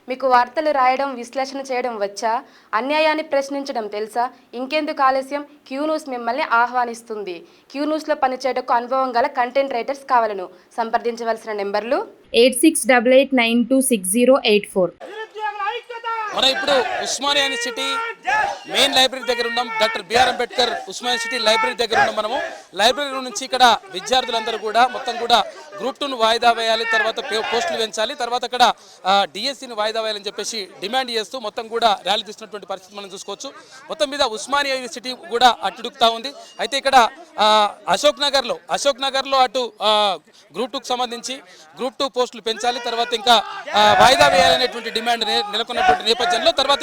మీకు వార్తలు రాయడం, విశ్లేషణ చేయడం వచ్చా? అన్యాయాన్ని ప్రశ్నించడం తెలుసా? ఇంకెందుకు ఆలస్యం? క్యూ న్యూస్ మిమ్మల్ని ఆహ్వానిస్తుంది. క్యూ న్యూస్లో పనిచేయటకు అనుభవం గల కంటెంట్ రైటర్స్ కావాలను. సంప్రదించవలసిన నెంబర్లు 8688926084. మనం ఇప్పుడు ఉస్మానియా యూనివర్సిటీ మెయిన్ లైబ్రరీ దగ్గర ఉన్నాం. Doctor BR Ambedkar Osmania university library దగ్గర ఉన్నాం. మనము లైబ్రరీ నుంచి ఇక్కడ విద్యార్థులందరూ కూడా మొత్తం కూడా గ్రూప్ 2ను వాయిదా వేయాలి, తర్వాత పోస్టులు పెంచాలి, తర్వాత అక్కడ డిఎస్సిని వాయిదా వేయాలని చెప్పేసి డిమాండ్ చేస్తూ మొత్తం కూడా ర్యాలీ తీస్తున్నటువంటి పరిస్థితి మనం చూసుకోవచ్చు. మొత్తం మీద ఉస్మానియా యూనివర్సిటీ కూడా అట్టుడుకుతా ఉంది. అయితే ఇక్కడ అశోక్ నగర్లో అటు గ్రూప్ 2కు సంబంధించి గ్రూప్ 2 పోస్టులు పెంచాలి, తర్వాత ఇంకా వాయిదా వేయాలనేటువంటి డిమాండ్ నెలకొన్నటువంటి నేపథ్యంలో తర్వాత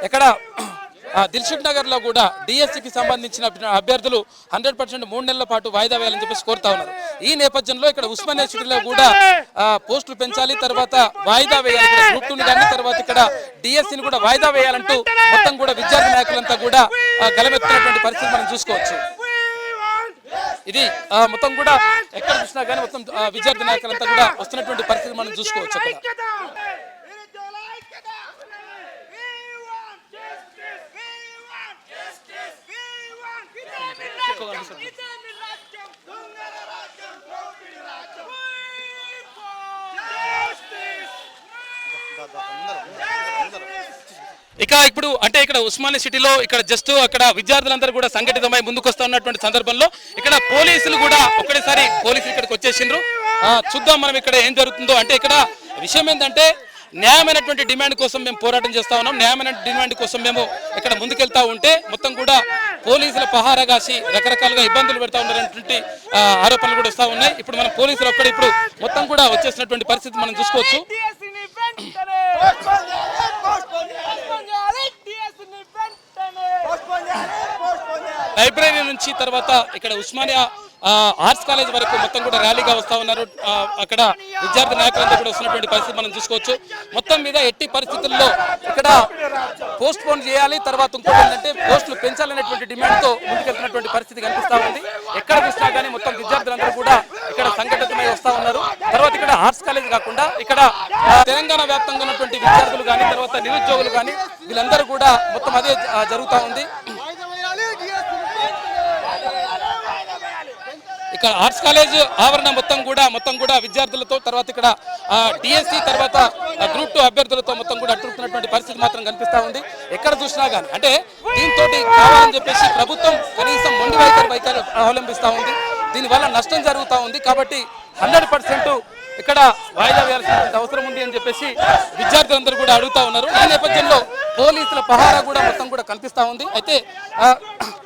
ఇక్కడ దిల్షుక్ నగర్లో కూడా డిఎస్సికి సంబంధించిన అభ్యర్థులు 100% 3 నెలల పాటు వాయిదా వేయాలని చెప్పేసి కోరుతా ఉన్నారు. ఈ నేపథ్యంలో ఇక్కడ ఉస్మానియా యూనివర్సిటీలో కూడా పోస్టులు పెంచాలి, తర్వాత వాయిదా వేయాలి, ఇక్కడ గ్రూప్ 2ని కానీ తర్వాత ఇక్కడ డిఎస్సిని కూడా వాయిదా వేయాలంటూ మొత్తం కూడా విద్యార్థి నాయకులంతా కూడా గలమెత్తున్నటువంటి పరిస్థితి మనం చూసుకోవచ్చు. ఇది మొత్తం కూడా ఎక్కడ చూసినా కానీ మొత్తం విద్యార్థి నాయకులంతా కూడా వస్తున్నటువంటి పరిస్థితి మనం చూసుకోవచ్చు. అక్కడ ఇప్పుడు అంటే ఇక్కడ ఉస్మానియా సిటీలో ఇక్కడ జస్ట్ అక్కడ విద్యార్థులందరూ కూడా సంఘటితమై ముందుకు వస్తూ ఉన్నటువంటి సందర్భంలో ఇక్కడ పోలీసులు కూడా ఒకటేసారి ఇక్కడికి వచ్చేసిండ్రు. చూద్దాం మనం ఇక్కడ ఏం జరుగుతుందో. అంటే ఇక్కడ విషయం ఏంటంటే న్యాయమైనటువంటి డిమాండ్ కోసం మేము పోరాటం చేస్తా ఉన్నాం. న్యాయమైన డిమాండ్ కోసం మేము ఇక్కడ ముందుకెళ్తా ఉంటే మొత్తం కూడా పోలీసుల పహారా కాసి రకరకాలుగా ఇబ్బందులు పెడతా ఉన్నటువంటి ఆరోపణలు కూడా వస్తూ ఉన్నాయి. ఇప్పుడు మనం పోలీసులు ఇప్పుడు మొత్తం కూడా వచ్చేసినటువంటి పరిస్థితి మనం చూసుకోవచ్చు. లైబ్రరీ నుంచి తర్వాత ఇక్కడ ఉస్మానియా ఆర్ట్స్ కాలేజ్ వరకు మొత్తం కూడా ర్యాలీగా వస్తూ ఉన్నారు. అక్కడ విద్యార్థి నాయకులంతా కూడా వస్తున్నటువంటి పరిస్థితి మనం చూసుకోవచ్చు. మొత్తం మీద ఎట్టి పరిస్థితుల్లో ఇక్కడ పోస్ట్ పోన్ చేయాలి, తర్వాత ఇంకోటి ఏంటంటే పోస్టులు పెంచాలనేటువంటి డిమాండ్తో ముందుకెళ్తున్నటువంటి పరిస్థితి కనిపిస్తూ ఉంది. ఎక్కడ చూసినా కానీ మొత్తం విద్యార్థులందరూ కూడా ఇక్కడ సంఘటితమై వస్తూ ఉన్నారు. తర్వాత ఇక్కడ ఆర్ట్స్ కాలేజ్ కాకుండా ఇక్కడ తెలంగాణ వ్యాప్తంగా ఉన్నటువంటి విద్యార్థులు కానీ తర్వాత నిరుద్యోగులు కానీ వీళ్ళందరూ కూడా మొత్తం అదే జరుగుతూ ఉంది. ఇక్కడ ఆర్ట్స్ కాలేజ్ ఆవరణ మొత్తం కూడా విద్యార్థులతో తర్వాత ఇక్కడ డిఎస్సి తర్వాత గ్రూప్ 2 అభ్యర్థులతో మొత్తం కూడా అట్టుకున్నటువంటి పరిస్థితి మాత్రం కనిపిస్తూ ఉంది. ఎక్కడ చూసినా కానీ అంటే దీంతో కావాలని చెప్పేసి ప్రభుత్వం కనీసం మొండి వైఖరి అవలంబిస్తూ ఉంది. దీనివల్ల నష్టం జరుగుతూ ఉంది. కాబట్టి 100% ఇక్కడ వాయిదా వేయాల్సినటువంటి అవసరం ఉంది అని చెప్పేసి విద్యార్థులందరూ కూడా అడుగుతా ఉన్నారు. ఈ నేపథ్యంలో పోలీసుల పహారా కూడా మొత్తం కూడా కనిపిస్తూ ఉంది. అయితే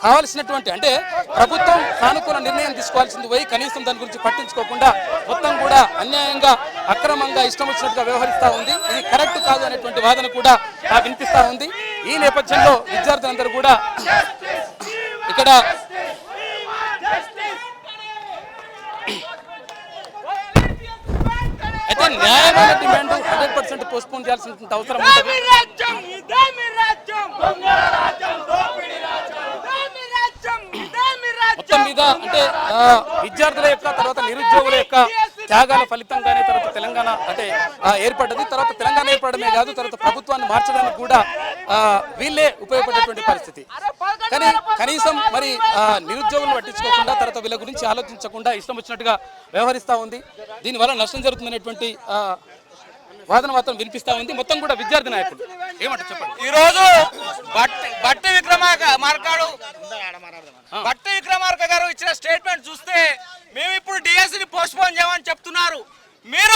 కావాల్సినటువంటి అంటే ప్రభుత్వం సానుకూల నిర్ణయం తీసుకోవాల్సింది పోయి కనీసం దాని గురించి పట్టించుకోకుండా మొత్తం కూడా అన్యాయంగా అక్రమంగా ఇష్టం వచ్చినట్టుగా వ్యవహరిస్తూ ఉంది. ఇది కరెక్ట్ కాదు అనేటువంటి వాదన కూడా వినిపిస్తూ ఉంది. ఈ నేపథ్యంలో విద్యార్థులందరూ కూడా ఇక్కడ అయితే న్యాయమైన డిమాండ్ 100% పోస్ట్పోన్ చేయాల్సిన అవసరం ఉంటుంది. మొత్తం మీద అంటే విద్యార్థుల యొక్క తర్వాత నిరుద్యోగుల యొక్క త్యాగాల ఫలితంగానే తర్వాత తెలంగాణ అంటే ఏర్పడ్డది. తర్వాత తెలంగాణ ఏర్పడమే కాదు తర్వాత ప్రభుత్వాన్ని మార్చడానికి కూడా వీళ్ళే ఉపయోగపడేటువంటి పరిస్థితి. కానీ కనీసం మరి నిరుద్యోగులను పట్టించుకోకుండా తర్వాత వీళ్ళ గురించి ఆలోచించకుండా ఇష్టం వచ్చినట్టుగా వ్యవహరిస్తూ ఉంది. దీనివల్ల నష్టం జరుగుతుందనేటువంటి వాదన మాత్రం వినిపిస్తా ఉంది. మొత్తం కూడా విద్యార్థి నాయకులు ఏమంటారు చెప్పండి. ఈ రోజు బట్టి విక్రమార్క గారు ఇచ్చిన స్టేట్మెంట్ చూస్తే మేము ఇప్పుడు డిఎస్సిని పోస్ట్ పోన్ చేయమని చెప్తున్నారు. మీరు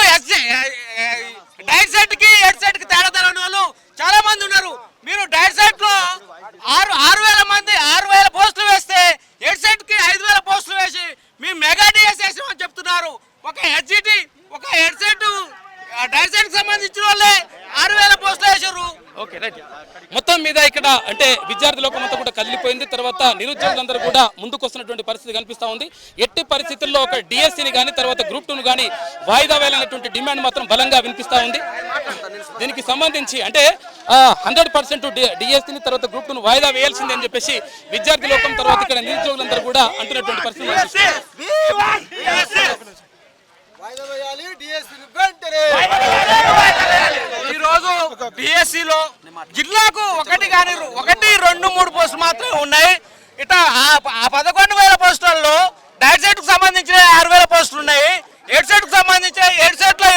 డైట్ సెట్ కి హెడ్ సెట్ కి తేడా తెలియని వాళ్ళు చాలా మంది ఉన్నారు. మీరు డైట్ సెట్ లో 6,000 పోస్టులు వేస్తే హెడ్ సెట్ కి 5,000 పోస్టులు వేసి మేము మెగా డిఎస్ వేసామని చెప్తున్నారు. ఒక హెడ్ సెట్ డైట్ సెట్ కి సంబంధించిన వాళ్ళే 6,000 పోస్టులు వేసారు. Okay right. మొత్తం మీద ఇక్కడ అంటే విద్యార్థి లోకం అంతా కూడా కదిలిపోయింది. తర్వాత నిరుద్యోగులందరూ కూడా ముందుకు వస్తున్నటువంటి పరిస్థితి కనిపిస్తూ ఉంది. ఎట్టి పరిస్థితుల్లో ఒక డిఎస్సిని కానీ తర్వాత గ్రూప్ 2ను కానీ వాయిదా వేయాలనేటువంటి డిమాండ్ మాత్రం బలంగా వినిపిస్తూ ఉంది. దీనికి సంబంధించి అంటే 100% డిఎస్సిని తర్వాత గ్రూప్ 2ను వాయిదా వేయాల్సిందే అని చెప్పేసి విద్యార్థి లోకం తర్వాత ఇక్కడ నిరుద్యోగులందరూ కూడా అంటున్నటువంటి పరిస్థితి. జిల్లాకు ఒకటి కానీ 1, 2, 3 పోస్టులు మాత్రమే ఉన్నాయి. ఇట్లా ఆ 11,000 పోస్టులలో డైట్ సెట్కు సంబంధించిన 6,000 పోస్టులు ఉన్నాయి. ఎయిడ్ సెట్కు సంబంధించిన 7 సెట్లో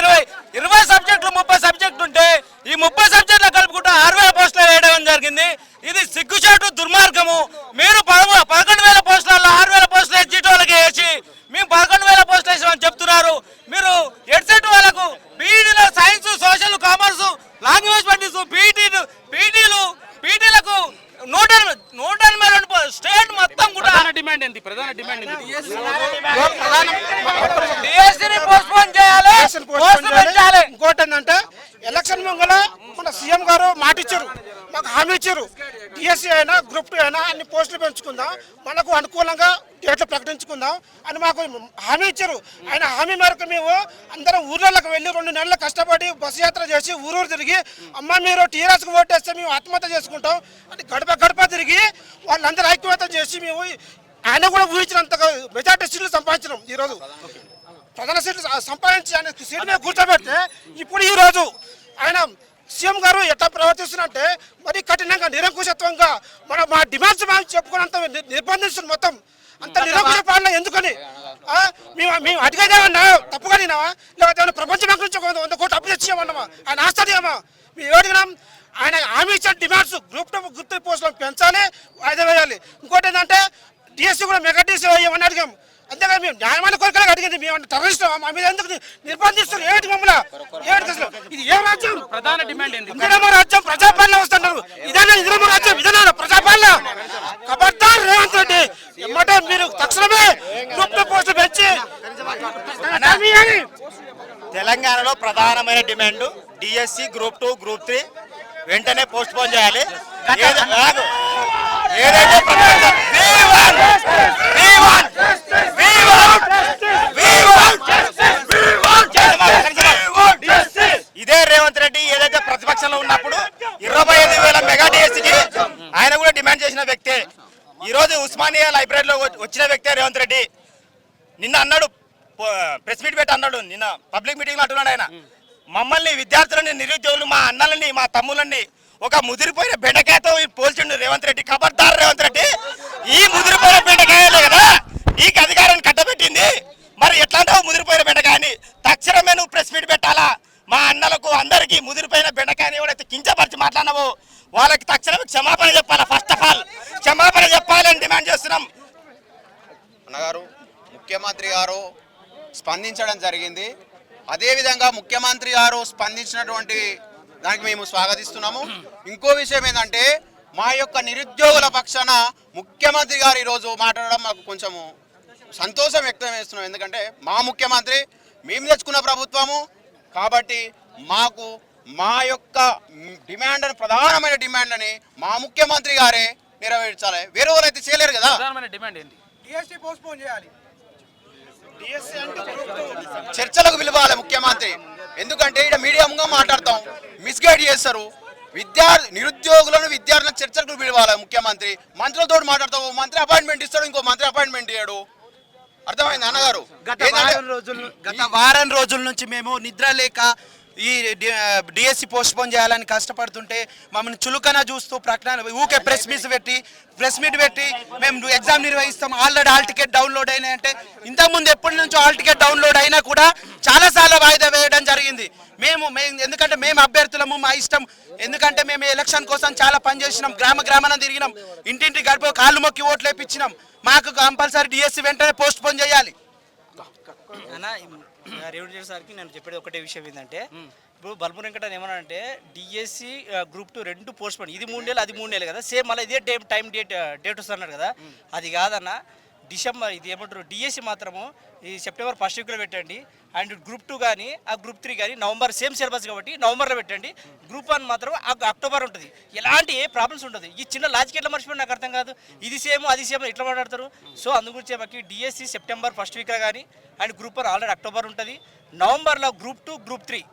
20 సబ్జెక్టులు 30 సబ్జెక్టులు ఉంటే ఈ 30 సబ్జెక్టులు కలుపుకుంటూ 6,000 పోస్టులు వేయడం జరిగింది. ఇది సిగ్గుచేటు దుర్మార్గము. మీరు 11,000 పోస్టులలో 6,000 పోస్టులు ఎగ్జిట్ వాళ్ళకి వేసి మేము 11,000 పోస్టులు వేసామని చెప్తున్నారు. మీరు ఎడ్సెట్ వాళ్ళకు బీఈడీలో science, social, commerce, language studies, పీటీలకు 182 స్టేట్ మొత్తం కూడా డిమాండ్ ఏంటి? ప్రధాన డిమాండ్ ఏంటి? డిఎస్సీని పోస్ట్పోన్ చేయాలి. ఇంకోటి ఏంటంటే ఎలక్షన్ ముంగల మన సీఎం గారు మాట ఇచ్చారు, మాకు హామీ ఇచ్చారు. డిఎస్సీ అయినా గ్రూప్ 2 అయినా అన్ని పోస్టులు పెంచుకుందాం, మనకు అనుకూలంగా డేట్లు ప్రకటించుకుందాం అని మాకు హామీ ఇచ్చారు. ఆయన హామీ మేరకు మేము అందరం ఊర్లలోకి వెళ్ళి 2 నెలలు కష్టపడి బస్సు యాత్ర చేసి ఊరూరు తిరిగి అమ్మ మీరు టీఆర్ఎస్కి ఓటేస్తే మేము ఆత్మహత్య చేసుకుంటాం అని గడప తిరిగి వాళ్ళందరూ ఐక్యత చేసి మేము ఆయన కూడా ఊహించినంతగా మెజార్టీ సీట్లు సంపాదించినాం. ఈరోజు ప్రధాన సీట్లు సంపాదించి ఆయన సీటు మీద కూర్చోబెడితే ఇప్పుడు ఈరోజు ఆయన సీఎం గారు ఎట్లా ప్రవర్తిస్తున్నారంటే మరీ కఠినంగా నిరంకుశత్వంగా మా డిమాండ్స్ మేము చెప్పుకున్నంత నిర్బంధిస్తున్నారు. మొత్తం అంత నిరంకుశ పాలన ఎందుకని? మేము అడిగేదేమన్నా తప్పుగా తినావా, లేకపోతే ప్రపంచ బ్యాంక్ నుంచి 100 కోట్లు అప్పు తెచ్చేయమన్నామా? ఆయన ఆస్తాదేమా? మేము అడిగినాం. ఆయన హామీ ఇచ్చిన డిమాండ్స్ గ్రూప్ 2 గ్రూప్ 3 పోస్టులను పెంచాలి, వాయిదా వేయాలి. ఇంకోటి ఏంటంటే డిఎస్సీ కూడా మెగా డిఎస్సీ వేయమని అడిగాం. అంతేగా మేము న్యాయమైన కోరికలకు అడిగింది. మేము టెర్రరిస్ట్ మా మీద ఎందుకు నిర్బంధిస్తున్నారు? ఏమిటి మమ్మల్ని? ఏమిటి అసలు? ఇది ఏ రాజ్యం? ప్రధాన డిమాండ్ ఏంటి? ఇందిరమ్మ రాజ్యం, ప్రజాపాలన వస్తున్నారు. ఇదేనా ఇందిరమ్మ రాజ్యం? ఇదేనా ప్రజాపాలన? ఖబర్దార్ రేవంత్ రెడ్డి, ఎమ్మటే మీరు తక్షణమే గ్రూప్ 2 పోస్టులు పెంచి తెలంగాణలో ప్రధానమైన డిమాండ్ డిఎస్సి గ్రూప్ 2 గ్రూప్ 3 వెంటనే పోస్ట్ పోన్ చేయాలి. ఏదైతే ఇదే రేవంత్ రెడ్డి ఏదైతే ప్రతిపక్షంలో ఉన్నప్పుడు 25,000 మెగా డిఎస్సికి ఆయన కూడా డిమాండ్ చేసిన వ్యక్తే. ఈ రోజు ఉస్మానియా లైబ్రరీలో వచ్చిన వ్యక్తే రేవంత్ రెడ్డి. నిన్న అన్నాడు, ప్రెస్ మీట్ పెట్టి అన్నాడు, నిన్న పబ్లిక్ మీటింగ్ లో అంటున్నాడు ఆయన, మమ్మల్ని విద్యార్థులని, నిరుద్యోగులు, మా అన్నలని, మా తమ్ములని ఒక ముదిరిపోయిన బెండకాయతో పోల్చిండు రేవంత్ రెడ్డి. ఖబర్దార్ రేవంత్ రెడ్డి, ఈ ముదిరిపోయిన బెండకాయలే కదా నీకు అధికారాన్ని కట్టబెట్టింది. మరి ఎట్లాంటి ముదిరిపోయిన బెండకాయని తక్షణమే నువ్వు ప్రెస్ మీట్ పెట్టాలా? మా అన్నలకు అందరికీ ముదిరిపోయిన బెండకాయని ఎవరైతే కించపరిచి మాట్లాడినావో వాళ్ళకి తక్షణమే క్షమాపణ చెప్పాలా. ఫస్ట్ ఆఫ్ ఆల్ క్షమాపణ చెప్పాలని డిమాండ్ చేస్తున్నాం. అన్నగారు, ముఖ్యమంత్రి గారు స్పందించడం జరిగింది. అదేవిధంగా ముఖ్యమంత్రి గారు స్పందించినటువంటి దానికి మేము స్వాగతిస్తున్నాము. ఇంకో విషయం ఏంటంటే మా యొక్క నిరుద్యోగుల పక్షాన ముఖ్యమంత్రి గారు ఈరోజు మాట్లాడడం మాకు కొంచెము సంతోషం వ్యక్తం చేస్తున్నాం. ఎందుకంటే మా ముఖ్యమంత్రి మేము తెచ్చుకున్న ప్రభుత్వము కాబట్టి మాకు మా యొక్క డిమాండ్, ప్రధానమైన డిమాండ్ అని మా ముఖ్యమంత్రి గారే నెరవేర్చాలి. వేరే వాళ్ళు అయితే చేయలేరు కదా. ప్రధానమైన డిమాండ్ ఏంటి? డిఎస్సీ పోస్ట్పోన్ చేయాలి. చర్చలకు పిలవాలి ముఖ్యమంత్రి. ఎందుకంటే ఇక్కడ మీడియా ముంగా మాట్లాడతాం, మిస్గైడ్ చేస్తారు. నిరుద్యోగులను, విద్యార్థులను చర్చలకు పిలవాలి ముఖ్యమంత్రి. మంత్రులతో మాట్లాడతాం, మంత్రి అపాయింట్మెంట్ ఇస్తాడు, ఇంకో మంత్రి అపాయింట్మెంట్ ఇయ్యాడు. అర్థమైంది అన్నగారు? గత వారం రోజుల నుంచి మేము నిద్ర లేక ఈ డిఎస్సి పోస్ట్పోన్ చేయాలని కష్టపడుతుంటే మమ్మల్ని చులుకన చూస్తూ ప్రకటన ఊకే ప్రెస్ మీట్ పెట్టి మేము ఎగ్జామ్ నిర్వహిస్తాం, ఆల్రెడీ హాల్ టికెట్ డౌన్లోడ్ అయినాయి అంటే, ఇంతకుముందు ఎప్పటి నుంచో హాల్ టికెట్ డౌన్లోడ్ అయినా కూడా చాలాసార్లు వాయిదా వేయడం జరిగింది. ఎందుకంటే మేము అభ్యర్థులము, మా ఇష్టం. ఎందుకంటే మేము ఎలక్షన్ కోసం చాలా పనిచేసినాం, గ్రామాన తిరిగినాం, ఇంటింటి గడప కాళ్ళు మొక్కి ఓట్లు వేయించినాం. మాకు కంపల్సరీ డిఎస్సి వెంటనే పోస్ట్ పోన్ చేయాలి. రేవంత్ రెడ్డి సార్కి నేను చెప్పేది ఒకటే విషయం ఏంటంటే, ఇప్పుడు బల్మూర్ వెంకట ఏమన్నా అంటే డిఎస్సి గ్రూప్ 2 2 పోస్ట్ పోన్, ఇది 3 నెలలు అది 3 నెలలు కదా, సేమ్ మళ్ళీ ఇదే డేట్ వస్తున్నారు కదా. అది కాదన్న, డిసెంబర్ ఇది ఏమంటారు డిఎస్సి మాత్రము ఈ సెప్టెంబర్ 1st వీక్లో పెట్టండి. అండ్ గ్రూప్ 2 కానీ ఆ గ్రూప్ 3 కానీ నవంబర్, సేమ్ సిలబస్ కాబట్టి నవంబర్లో పెట్టండి. గ్రూప్ 1 మాత్రం అక్టోబర్ ఉంటుంది. ఎలాంటి ఏ ప్రాబ్లమ్స్ ఉంటుంది. ఈ చిన్న లాజిక్ ఎట్లా మర్చిపోయి నాకు అర్థం కాదు. ఇది సేమ్ అది సేమ్ ఎట్లా మాట్లాడతారు? సో అందుగురించి మాకు డిఎస్సి సెప్టెంబర్ 1st వీక్లో కానీ, అండ్ గ్రూప్ 1 ఆల్రెడీ అక్టోబర్ ఉంటుంది. నవంబర్లో గ్రూప్ 2 గ్రూప్ 3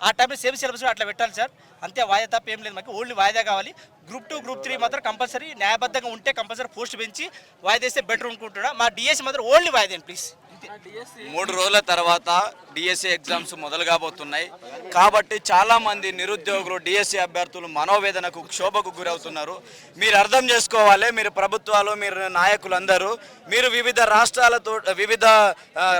ఆ టైంలో సేమ్ సిలబస్ అట్లా పెట్టాలి సార్. అంతే, వాయిదా తప్ప ఏం లేదు. మాకు ఓన్లీ వాయిదా కావాలి. గ్రూప్ 2 గ్రూప్ 3 మాత్రం కంపల్సరీ న్యాయబద్ధంగా ఉంటే కంపల్సరీ పోస్ట్ పెంచి వాయిదా వేస్తే బెటర్ అనుకుంటున్నా. మా డిఎస్సి మాత్రం ఓన్లీ వాయిదా ప్లీజ్. 3 రోజుల తర్వాత డిఎస్సి ఎగ్జామ్స్ మొదలు కాబోతున్నాయి కాబట్టి చాలామంది నిరుద్యోగులు డిఎస్సి అభ్యర్థులు మనోవేదనకు క్షోభకు గురవుతున్నారు. మీరు అర్థం చేసుకోవాలి, మీరు ప్రభుత్వాలు, మీరు నాయకులందరూ మీరు వివిధ రాష్ట్రాలతో వివిధ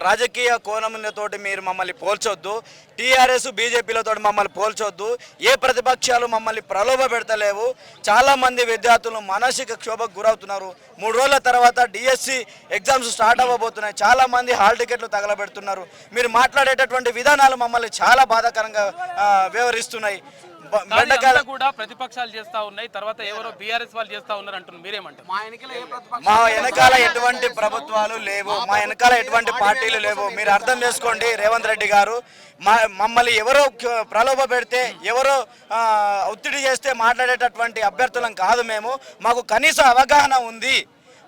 రాజకీయ కోణములతోటి మీరు మమ్మల్ని పోల్చొద్దు. టీఆర్ఎస్ బీజేపీలతో మమ్మల్ని పోల్చొద్దు. ఏ ప్రతిపక్షాలు మమ్మల్ని ప్రలోభ పెడతలేవు. చాలామంది విద్యార్థులు మానసిక క్షోభకు గురవుతున్నారు. 3 రోజుల తర్వాత డిఎస్సి ఎగ్జామ్స్ స్టార్ట్ అవ్వబోతున్నాయి. చాలామంది హాల్ టికెట్లు తగలబెడుతున్నారు. మీరు మాట్లాడేటటువంటి విధానాలు మమ్మల్ని చాలా బాధాకరంగా వ్యవహరిస్తున్నాయి. కూడా ప్రతిపక్షాలు చేస్తా ఉన్నాయి, తర్వాత ఎవరో బీఆర్ఎస్ వాళ్ళు చేస్తా ఉన్నారు అంటున్నారు. మీరేమంటారు? మా వెనకాల ఎటువంటి ప్రభుత్వాలు లేవు, మా వెనకాల ఎటువంటి పార్టీలు లేవు. మీరు అర్థం చేసుకోండి రేవంత్ రెడ్డి గారు. మమ్మల్ని ఎవరో ప్రలోభ పెడితే, ఎవరో ఒత్తిడి చేస్తే మాట్లాడేటటువంటి అభ్యర్థులం కాదు మేము. మాకు కనీస అవగాహన ఉంది.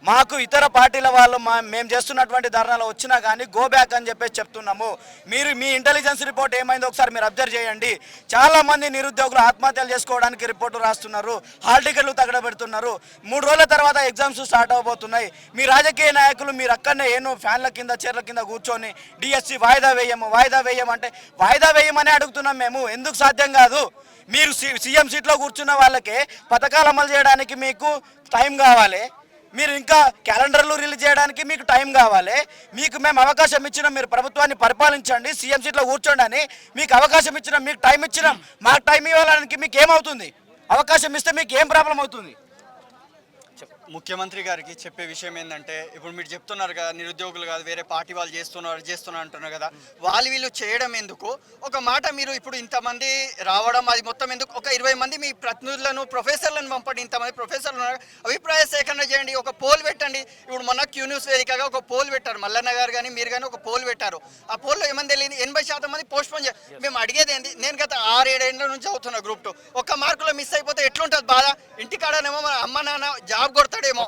మాకు ఇతర పార్టీల వాళ్ళు మేము చేస్తున్నటువంటి ధర్నాలు వచ్చినా కానీ గో బ్యాక్ అని చెప్పేసి చెప్తున్నాము. మీరు మీ ఇంటెలిజెన్స్ రిపోర్ట్ ఏమైందో ఒకసారి మీరు అబ్జర్వ్ చేయండి. చాలామంది నిరుద్యోగులు ఆత్మహత్యలు చేసుకోవడానికి రిపోర్టు రాస్తున్నారు, హాల్ టికెట్లు తగలబెడుతున్నారు. 3 రోజుల తర్వాత ఎగ్జామ్స్ స్టార్ట్ అవబోతున్నాయి. మీ రాజకీయ నాయకులు మీరు అక్కడనే ఏనో ఫ్యాన్ల కింద చీరల కింద కూర్చొని డిఎస్సి వాయిదా వేయమంటే వాయిదా వేయమని అడుగుతున్నాం మేము. ఎందుకు సాధ్యం కాదు? మీరు సీఎం సీట్లో కూర్చున్న వాళ్ళకే పథకాలు అమలు చేయడానికి మీకు టైం కావాలి. మీరు ఇంకా క్యాలెండర్లు రిలీజ్ చేయడానికి మీకు టైం కావాలి. మీకు మేము అవకాశం ఇచ్చినాం, మీరు ప్రభుత్వాన్ని పరిపాలించండి, సీఎం సీట్లో కూర్చోండి అని మీకు అవకాశం ఇచ్చినాం, మీకు టైం ఇచ్చినాం. మాకు టైం ఇవ్వడానికి మీకు ఏమవుతుంది? అవకాశం ఇస్తే మీకు ఏం ప్రాబ్లం అవుతుంది? ముఖ్యమంత్రి గారికి చెప్పే విషయం ఏంటంటే, ఇప్పుడు మీరు చెప్తున్నారు కదా నిరుద్యోగులు కాదు వేరే పార్టీ వాళ్ళు చేస్తున్నారు అంటున్నారు కదా, వీళ్ళు చేయడం ఎందుకు? ఒక మాట, మీరు ఇప్పుడు ఇంతమంది రావడం అది మొత్తం ఎందుకు? ఒక 20 మంది మీ ప్రతినిధులను ప్రొఫెసర్లను పంపండి. ఇంతమంది ప్రొఫెసర్లు ఉన్నారు, అభిప్రాయ సేకరణ చేయండి, ఒక పోల్ పెట్టండి. ఇప్పుడు మొన్న క్యూ న్యూస్ వేదికగా ఒక పోల్ పెట్టారు, మల్లన్న గారు కానీ మీరు కానీ ఒక పోల్ పెట్టారు. ఆ పోల్లో ఏమని తెలియదు, 80% మంది పోస్ట్పోన్ మేము అడిగేది ఏంది? నేను గత 6-7 ఏళ్ళ నుంచి అవుతున్నా గ్రూప్ 2. ఒక్క మార్కులో మిస్ అయిపోతే ఎట్లుంటుంది బాధ? ఇంటికాడనేమో మన అమ్మ నాన్న జాబ్ కొడతాడేమో,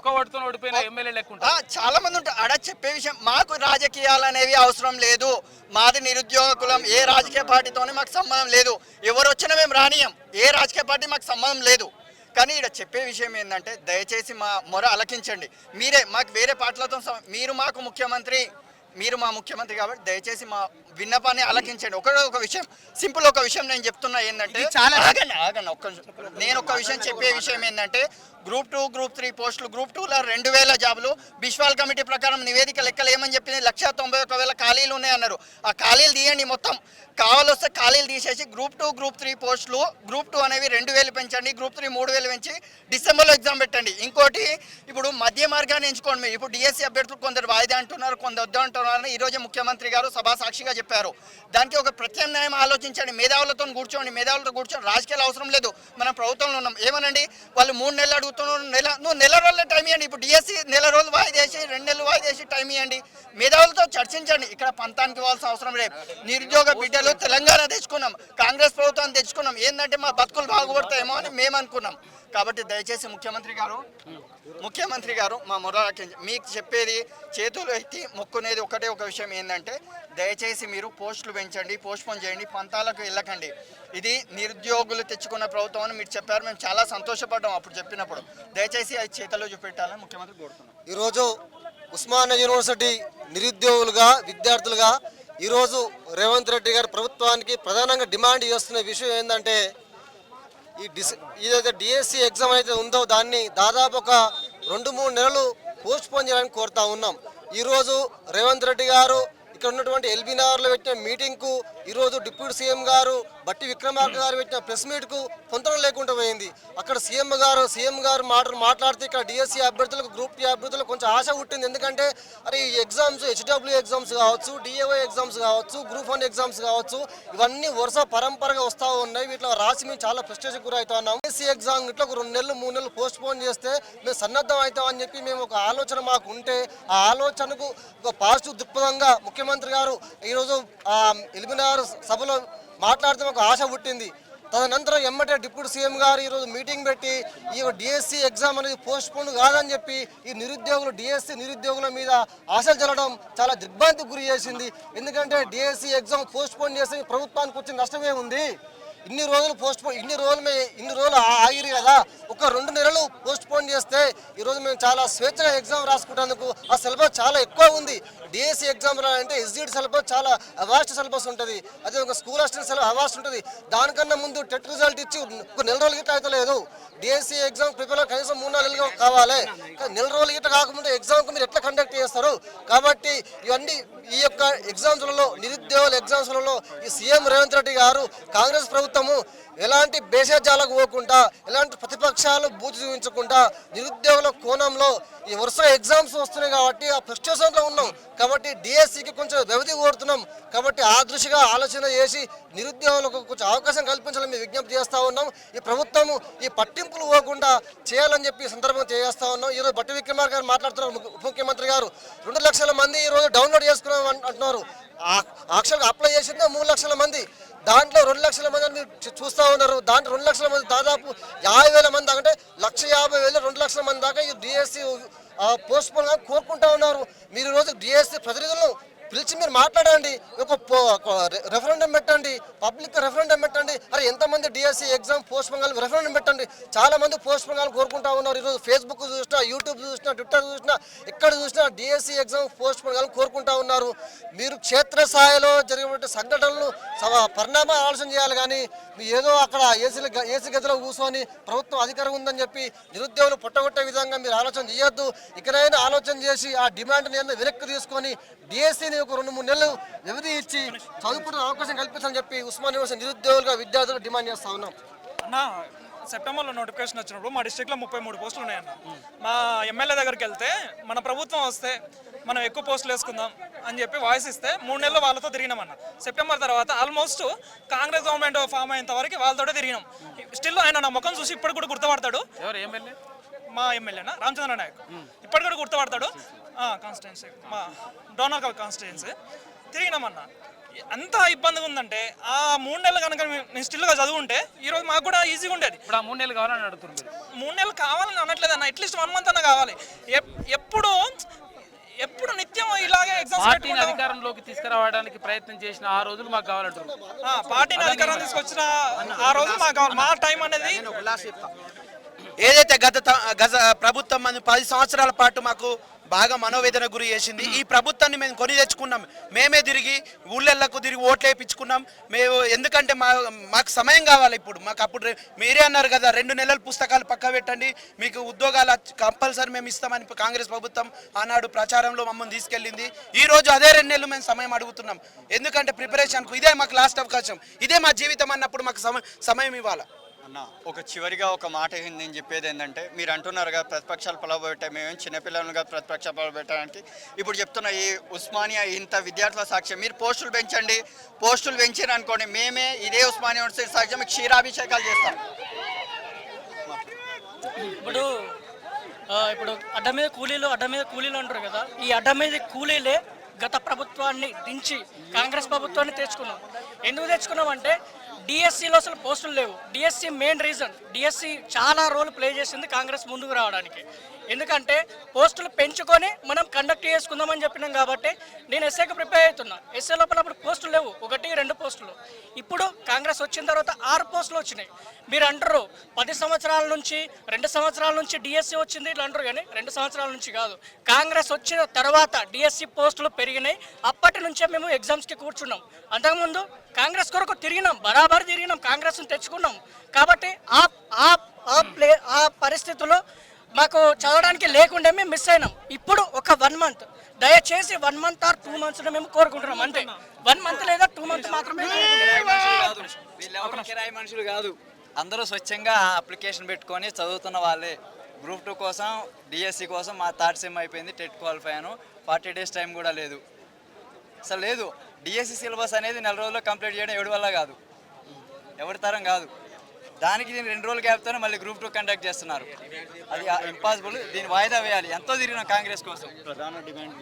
చాలా మంది ఉంటారు. ఆడ చెప్పే విషయం, మాకు రాజకీయాలు అనేవి అవసరం లేదు. మాది నిరుద్యోగులం, ఏ రాజకీయ పార్టీతోనే మాకు సంబంధం లేదు. ఎవరు వచ్చినా మేము రానియం, ఏ రాజకీయ పార్టీ మాకు సంబంధం లేదు. కానీ ఇక్కడ చెప్పే విషయం ఏంటంటే, దయచేసి మా మొర ఆలకించండి. మీరే మాకు వేరే పార్టీలతో మీరు మాకు ముఖ్యమంత్రి, మీరు మా ముఖ్యమంత్రి కాబట్టి దయచేసి మా విన్నపాన్ని ఆలకించండి. ఒక విషయం, సింపుల్ ఒక విషయం నేను చెప్తున్నా ఏంటంటే, నేను ఒక విషయం చెప్పే విషయం ఏంటంటే, గ్రూప్ 2, గ్రూప్ 3 పోస్టులు, గ్రూప్ 2లో 2000 జాబులు బిశ్వాల్ కమిటీ ప్రకారం నివేదిక లెక్కలు ఏమని చెప్పింది? 191,000 ఖాళీలు ఉన్నాయన్నారు. ఆ ఖాళీలు తీయండి, మొత్తం కావాలొస్తే ఖాళీలు తీసేసి గ్రూప్ 2, గ్రూప్ 3 పోస్టులు, గ్రూప్ 2 అనేవి 2000 పెంచండి, గ్రూప్ 3 3000 పెంచి డిసెంబర్లో ఎగ్జామ్ పెట్టండి. ఇంకోటి, ఇప్పుడు మధ్య మార్గాన్ని ఎంచుకోండి. మీరు ఇప్పుడు డిఎస్సి అభ్యర్థులు కొందరు వాయిదా అంటున్నారు, కొందరు వద్దు అంటున్నారని ఈరోజు ముఖ్యమంత్రి గారు సభా సాక్షిగా చెప్పారు. దానికి ఒక ప్రత్యామ్నాయం ఆలోచించండి. మేధావులతో కూర్చోండి, రాజకీయాలు అవసరం లేదు. మనం ప్రభుత్వంలో ఉన్నాం. ఏమనండి, వాళ్ళు 3 నెలలు అడుగుతున్నారు, నెల రోజుల టైం ఇవ్వండి. ఇప్పుడు డిఎస్సి నెల రోజులు వాయిదా వేసి 2 నెలలు వాయిదా వేసి టైం ఇవ్వండి. మేధావులతో చర్చించండి. ఇక్కడ పంతానికి ఇవ్వాల్సిన అవసరం లేదు. నిరుద్యోగ బిడ్డలు తెలంగాణ తెచ్చుకున్నాం, కాంగ్రెస్ ప్రభుత్వాన్ని తెచ్చుకున్నాం. ఏంటంటే మా బతుకులు బాగుపడతాయేమో అని మేము అనుకున్నాం. కాబట్టి దయచేసి ముఖ్యమంత్రి గారు మా మొదటి మీకు చెప్పేది, చేతులు ఎత్తి మొక్కునేది ఒకటే ఒక విషయం ఏంటంటే, దయచేసి మీరు పోస్టులు పెంచండి, పోస్ట్పోన్ చేయండి, పంతాలకు వెళ్ళకండి. ఇది నిరుద్యోగులు తెచ్చుకున్న ప్రభుత్వం అని మీరు చెప్పారు, మేము చాలా సంతోషపడ్డాం అప్పుడు చెప్పినప్పుడు. దయచేసి అది చేతల్లో చూపెట్టాలని ముఖ్యమంత్రి కోరుతున్నాం. ఈరోజు ఉస్మానియా యూనివర్సిటీ నిరుద్యోగులుగా, విద్యార్థులుగా ఈరోజు రేవంత్ రెడ్డి గారి ప్రభుత్వానికి ప్రధానంగా డిమాండ్ చేస్తున్న విషయం ఏంటంటే, ఏదైతే డిఎస్సి ఎగ్జామ్ అయితే ఉందో దాన్ని దాదాపు ఒక 2-3 నెలలు పోస్ట్పోన్ చేయాలని కోరుతా ఉన్నాం. ఈరోజు రేవంత్ రెడ్డి గారు ఇక్కడ ఉన్నటువంటి ఎల్బీనగర్లో పెట్టిన మీటింగ్కు ఈరోజు డిప్యూటీ సీఎం గారు బట్టి విక్రమార్క గారు పెట్టిన ప్రెస్ మీట్కు పొంతన లేకుండా పోయింది. అక్కడ సీఎం గారు మాట్లాడితే ఇక్కడ డిఎస్సి అభ్యర్థులకు, గ్రూప్ 2 అభ్యర్థులకు కొంచెం ఆశ పుట్టింది. ఎందుకంటే అరే ఈ ఎగ్జామ్స్, హెచ్డబ్ల్యూ ఎగ్జామ్స్ కావచ్చు, డిఏఓ ఎగ్జామ్స్ కావచ్చు, గ్రూప్ 1 ఎగ్జామ్స్ కావచ్చు, ఇవన్నీ వరుస పరంపరగా వస్తూ ఉన్నాయి. వీటిలో రాసి మేము చాలా ఫ్రస్ట్రేషన్ గురవుతా ఉన్నాం. డిఎస్సి ఎగ్జామ్ ఇట్లా ఒక 2 నెలలు 3 నెలలు పోస్ట్ పోన్ చేస్తే మేము సన్నద్ధం అవుతామని చెప్పి మేము ఒక ఆలోచన మాకు ఉంటే, ఆ ఆలోచనకు ఒక పాజిటివ్ దృక్పథంగా ముఖ్యమంత్రి గారు ఈరోజు ఎల్బీనగర్ సభలో మాట్లాడితే ఒక ఆశ పుట్టింది. తదనంతరం ఎమ్మటే డిప్యూటీ సీఎం గారు ఈరోజు మీటింగ్ పెట్టి ఈ డిఎస్సి ఎగ్జామ్ అనేది పోస్ట్ పోన్ కాదని చెప్పి ఈ నిరుద్యోగులు, డిఎస్సి నిరుద్యోగుల మీద ఆశలు జరగడం చాలా దిగ్భ్రాంతికి గురి చేసింది. ఎందుకంటే డిఎస్సి ఎగ్జామ్ పోస్ట్ పోన్ చేస్తే ప్రభుత్వానికి వచ్చిన నష్టమే ఉంది. ఇన్ని రోజులు ఆగిరి కదా, ఒక 2 నెలలు పోస్ట్ పోన్ చేస్తే ఈరోజు మేము చాలా స్వేచ్ఛగా ఎగ్జామ్ రాసుకుంటేందుకు ఆ సిలబస్ చాలా ఎక్కువ ఉంది. డిఎస్సి ఎగ్జామ్ రాయాలంటే ఎస్జిటి సిలబస్ చాలా అవాస్ట్ సిలబస్ ఉంటుంది, అదే ఒక స్కూల్ అసిస్టెంట్ అవాస్ట్ ఉంటుంది. దానికన్నా ముందు టెట్ రిజల్ట్ ఇచ్చి ఒక నెల రోజుల గిట్ట అయితే లేదు. డిఎస్సి ఎగ్జామ్ ప్రిపేర్ కనీసం 3-4 నెలలు కావాలి. నెల రోజుల గిట్ట కాకముందు ఎగ్జామ్కి మీరు ఎట్లా కండక్ట్ చేస్తారు? కాబట్టి ఇవన్నీ ఈ యొక్క ఎగ్జామ్స్లలో నిరుద్యోగుల ఎగ్జామ్స్లలో ఈ సీఎం రేవంత్ రెడ్డి గారు కాంగ్రెస్ ప్రభుత్వము ఎలాంటి భేషజాలకు పోకుండా, ఎలాంటి ప్రతిపక్షాలు బూతు చూపించకుండా నిరుద్యోగుల కోణంలో ఈ వరుస ఎగ్జామ్స్ వస్తున్నాయి కాబట్టి ఆ ఫ్రస్ట్రేషన్లో ఉన్నాం. కాబట్టి డిఎస్సికి కొంచెం వ్యవధి కోరుతున్నాం. కాబట్టి ఆ దృష్టిగా ఆలోచన చేసి నిరుద్యోగులకు కొంచెం అవకాశం కల్పించాలని మేము విజ్ఞప్తి చేస్తూ ఉన్నాం. ఈ ప్రభుత్వం ఈ పట్టింపులు పోకుండా చేయాలని చెప్పి సందర్భంగా చేస్తూ ఉన్నాం. ఈరోజు బట్టి విక్రమార్క గారు మాట్లాడుతున్నారు, ఉప ముఖ్యమంత్రి గారు 2 లక్షల మంది ఈరోజు డౌన్లోడ్ చేసుకున్నాం అంటున్నారు. యాక్చువల్గా అప్లై చేసిందే 3 లక్షల మంది, దాంట్లో 2 లక్షల మంది మీరు చూస్తూ ఉన్నారు. దాంట్లో 2 లక్షల మంది దాదాపు 50,000 మంది, అంటే 1,50,000 2 లక్షల మంది దాకా ఈ డిఎస్సి పోస్ట్ పోన్ కోరుకుంటా ఉన్నారు. మీరు ఈరోజు డిఎస్సి ప్రతినిధులను పిలిచి మీరు మాట్లాడండి, ఒక రెఫరెండం పెట్టండి, పబ్లిక్ రెఫరెండం పెట్టండి. అరే ఎంతమంది DSC exam post phone referendum పెట్టండి. చాలా మంది పోస్ట్ పోన్ కోరుకుంటా ఉన్నారు. ఈరోజు ఫేస్బుక్ చూసినా, యూట్యూబ్ చూసినా, ట్విట్టర్ చూసినా, ఎక్కడ చూసినా డిఎస్సి ఎగ్జామ్ పోస్ట్ పోన్ కోరుకుంటా ఉన్నారు. మీరు క్షేత్రస్థాయిలో జరిగిన సంఘటనలు పరిణామాలు ఆలోచన చేయాలి, కానీ ఏదో అక్కడ ఏసీ గదిలో కూర్చొని ప్రభుత్వం అధికారం ఉందని చెప్పి నిరుద్యోగులు పుట్టగొట్టే విధంగా మీరు ఆలోచన చేయొద్దు. ఇకనైనా ఆలోచన చేసి ఆ డిమాండ్ని వెనక్కి తీసుకొని డిఎస్సిని ఒక 2-3 నెలలు వ్యవధి ఇచ్చి చదువుకునే అవకాశం కల్పించాలని చెప్పి ఉస్మానియా యూనివర్సిటీ నిరుద్యోగులుగా విద్యార్థులు డిమాండ్ చేస్తా ఉన్నాం. అన్న సెప్టెంబర్లో నోటిఫికేషన్ వచ్చినప్పుడు మా డిస్ట్రిక్ట్లో 33 పోస్టులు ఉన్నాయన్న. మా ఎమ్మెల్యే దగ్గరికి వెళ్తే మన ప్రభుత్వం వస్తే మనం ఎక్కువ పోస్టులు వేసుకుందాం అని చెప్పి వాయిస్ ఇస్తే 3 నెలలు వాళ్ళతో తిరిగినామన్న. సెప్టెంబర్ తర్వాత ఆల్మోస్ట్ కాంగ్రెస్ గవర్నమెంట్ ఫామ్ అయ్యేంత వరకు వాళ్ళతో తిరిగినాం. స్టిల్ ఆయన నా ముఖం చూసి ఇప్పటికి కూడా గుర్తుపడతాడు. ఎవరు ఎమ్మెల్యే? మా ఎమ్మెల్యేనా రామచంద్ర నాయక్. ఇప్పటికి కూడా గుర్తుపడతాడు. కాన్స్టిట్యున్సీ మా డోనర్ కాన్స్టిట్యున్సీ తిరిగినామన్న. అంత ఇబ్బందిగా ఉందంటే ఆ 3 నెలలు కనుక నేను స్టిల్గా చదువుంటే ఈరోజు మాకు కూడా ఈజీగా ఉండేది. ఇప్పుడు ఆ 3 నెలలు కావాలని అడుగుతుంది. 3 నెలలు కావాలని అనట్లేదు అన్న, అట్లీస్ట్ 1 మంత్ అన్న కావాలి. ఎప్పుడు నిత్యం ఇలాగే పార్టీని అధికారంలోకి తీసుకురావడానికి ప్రయత్నం చేసిన ఆ రోజులు మాకు కావాలంటారు. పార్టీని అధికారం తీసుకొచ్చిన ఆ రోజులు మాకు కావాలి. మా టైం అనేది ఏదైతే గత ప్రభుత్వం 10 సంవత్సరాల పాటు మాకు బాగా మనోవేదన గురి చేసింది. ఈ ప్రభుత్వాన్ని మేము కొని తెచ్చుకున్నాం. మేమే తిరిగి ఊళ్ళకు తిరిగి ఓట్లు వేయించుకున్నాం మేము. ఎందుకంటే మాకు సమయం కావాలి. ఇప్పుడు మాకు అప్పుడు మీరే అన్నారు కదా 2 నెలలు పుస్తకాలు పక్క పెట్టండి, మీకు ఉద్యోగాలు కంపల్సరీ మేము ఇస్తామని కాంగ్రెస్ ప్రభుత్వం ఆనాడు ప్రచారంలో మమ్మల్ని తీసుకెళ్ళింది. ఈ రోజు అదే 2 నెలలు మేము సమయం అడుగుతున్నాం. ఎందుకంటే ప్రిపరేషన్కు ఇదే మాకు లాస్ట్ అవకాశం, ఇదే మా జీవితం అన్నప్పుడు మాకు సమయం ఇవ్వాలి. అన్న చివరిగా ఒక మాట నేను చెప్పేది ఏంటంటే, మీరు అంటున్నారు కదా ప్రతిపక్షాలు పొలబెట్టాయి, మేమేం చిన్నపిల్లలుగా ప్రతిపక్షాలు పొలబెట్టడానికి. ఇప్పుడు చెప్తున్న ఈ ఉస్మానియా ఇంత విద్యార్థుల సాక్ష్యం, మీరు పోస్టులు పెంచండి, పోస్టులు పెంచారు అనుకోండి, మేమే ఇదే ఉస్మానియా యూనివర్సిటీ సాక్ష్యం మీకు క్షీరాభిషేకాలు చేస్తాం. ఇప్పుడు అడ్డ మీద కూలీలు అంటారు కదా, ఈ అడ్డ మీద కూలీలే గత ప్రభుత్వాన్ని దించి కాంగ్రెస్ ప్రభుత్వాన్ని తెచ్చుకున్నాం. ఎందుకు తెచ్చుకున్నాం అంటే డిఎస్సిలో అసలు పోస్టులు లేవు. డిఎస్సి మెయిన్ రీజన్, డిఎస్సి చాలా రోల్ ప్లే చేసింది కాంగ్రెస్ ముందుకు రావడానికి. ఎందుకంటే పోస్టులు పెంచుకొని మనం కండక్ట్ చేసుకుందామని చెప్పినాం. కాబట్టి నేను ఎస్ఐకి ప్రిపేర్ అవుతున్నా. ఎస్ఐ లోపల అప్పుడు పోస్టులు లేవు, 1-2 పోస్టులు. ఇప్పుడు కాంగ్రెస్ వచ్చిన తర్వాత 6 పోస్టులు వచ్చినాయి. మీరు అంటారు 10 సంవత్సరాల నుంచి 2 సంవత్సరాల నుంచి డిఎస్సి వచ్చింది ఇట్లా అంటారు, కానీ 2 సంవత్సరాల నుంచి కాదు. కాంగ్రెస్ వచ్చిన తర్వాత డిఎస్సి పోస్టులు పెరిగినాయి. అప్పటి నుంచే మేము ఎగ్జామ్స్కి కూర్చున్నాం. అంతకుముందు కాంగ్రెస్ కొరకు తిరిగినాం, బరాబర్ తిరిగినాం, కాంగ్రెస్ని తెచ్చుకున్నాం. కాబట్టి ఆ పరిస్థితుల్లో మాకు చదవడానికి లేకుండా మేము మిస్ అయినాం. ఇప్పుడు ఒక 1 మంత్, దయచేసి 1 మంత్ ఆర్ 2 మంత్స్ మేము కోరుకుంటున్నాం అంతే. 1 మంత్ లేదా 2 మంత్ మాత్రమే. కిరాయి మనుషులు కాదు, అందరూ స్వచ్ఛంగా అప్లికేషన్ పెట్టుకొని చదువుతున్న వాళ్ళే. గ్రూప్ 2 కోసం డిఎస్సి కోసం మా 3rd సెమ్ అయిపోయింది, టెట్ క్వాలిఫై అయ్యాను. 40 డేస్ టైం కూడా లేదు, అసలు లేదు. డిఎస్సి సిలబస్ అనేది 4 రోజుల్లో కంప్లీట్ చేయడం ఎవరి వల్ల కాదు, ఎవరి తరం కాదు. దానికి దీన్ని 2 రోజుల గ్యాప్తోనే మళ్ళీ గ్రూప్ 2 కండక్ట్ చేస్తున్నారు. అది ఇంపాసిబుల్. దీన్ని వాయిదా వేయాలి. ఎంతో తిరిగినాం కాంగ్రెస్ కోసం. ప్రధాన డిమాండ్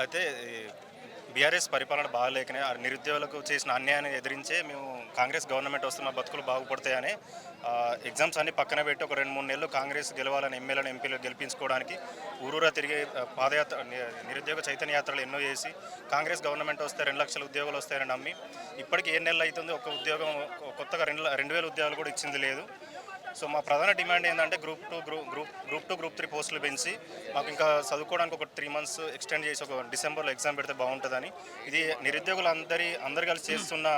అయితే బీఆర్ఎస్ పరిపాలన బాగాలేకనే నిరుద్యోగులకు చేసిన అన్యాయాన్ని ఎదిరించే మేము కాంగ్రెస్ గవర్నమెంట్ వస్తే మా బతుకులు బాగుపడతాయని ఎగ్జామ్స్ అన్ని పక్కన పెట్టి ఒక 2-3 నెలలు కాంగ్రెస్ గెలవాలని ఎమ్మెల్యేలను ఎంపీలు గెలిపించుకోవడానికి ఊరూరా తిరిగి పాదయాత్ర నిరుద్యోగ చైతన్య యాత్రలు ఎన్నో చేసి కాంగ్రెస్ గవర్నమెంట్ వస్తే 2 లక్షల ఉద్యోగాలు వస్తాయని నమ్మి ఇప్పటికి 7 నెలలు అవుతుంది. ఒక ఉద్యోగం కొత్తగా 2,000 ఉద్యోగాలు కూడా ఇచ్చింది లేదు. సో మా ప్రధాన డిమాండ్ ఏంటంటే గ్రూప్ 2 గ్రూప్ 3 పోస్టులు పెంచి మాకు ఇంకా చదువుకోవడానికి ఒక 3 మంత్స్ ఎక్స్టెండ్ చేసి ఒక డిసెంబర్లో ఎగ్జామ్ పెడితే బాగుంటుందని. ఇది నిరుద్యోగులు అందరు కలిసి చేస్తున్న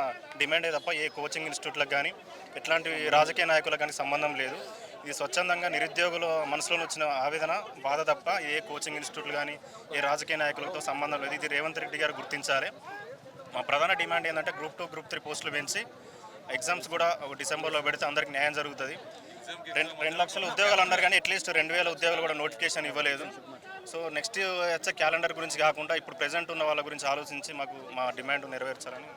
డిమాండే తప్ప ఏ కోచింగ్ ఇన్స్టిట్యూట్లకు కానీ ఎట్లాంటి రాజకీయ నాయకులకు కానీ సంబంధం లేదు. ఇది స్వచ్ఛందంగా నిరుద్యోగుల మనసులో వచ్చిన ఆవేదన బాధ తప్ప ఏ కోచింగ్ ఇన్స్టిట్యూట్లు కానీ ఏ రాజకీయ నాయకులతో సంబంధం లేదు. ఇది రేవంత్ రెడ్డి గారు గుర్తించాలి. మా ప్రధాన డిమాండ్ ఏంటంటే గ్రూప్ 2 గ్రూప్ 3 పోస్టులు పెంచి ఎగ్జామ్స్ కూడా ఒక డిసెంబర్లో పెడితే అందరికి న్యాయం జరుగుతుంది. 2 లక్షల ఉద్యోగాలు అన్నారు కానీ అట్లీస్ట్ 2,000 ఉద్యోగాలు కూడా నోటిఫికేషన్ ఇవ్వలేదు. సో నెక్స్ట్ వచ్చే క్యాలెండర్ గురించి కాకుండా ఇప్పుడు ప్రెజెంట్ ఉన్న వాళ్ళ గురించి ఆలోచించి మాకు మా డిమాండ్ నెరవేర్చాలని.